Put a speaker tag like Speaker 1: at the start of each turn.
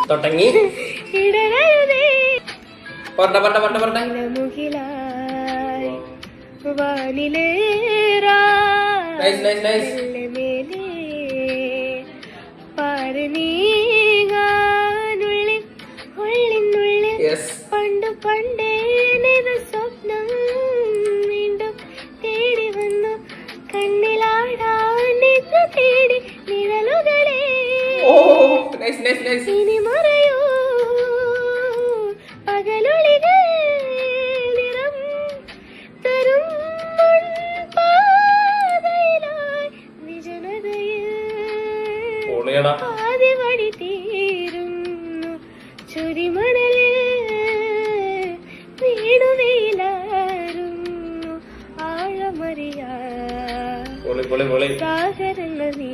Speaker 1: തുടങ്ങി
Speaker 2: പണ്ട് പണ്ടേ സ്വപ്നം വീണ്ടും തേടി വന്നു കണ്ണിലാടാൻ തേടി നിഴലുകളെ ഇനി മറയോ പകലൊളികൾ നിറം തരും പാതയിലായി വിജനതയിൽ ആദ്യ വഴി തീരുന്നു ചുരിമണലിൽ വീണുവയിലാരുന്നു ആഴമറിയാ സാഗരങ്ങൾ നീ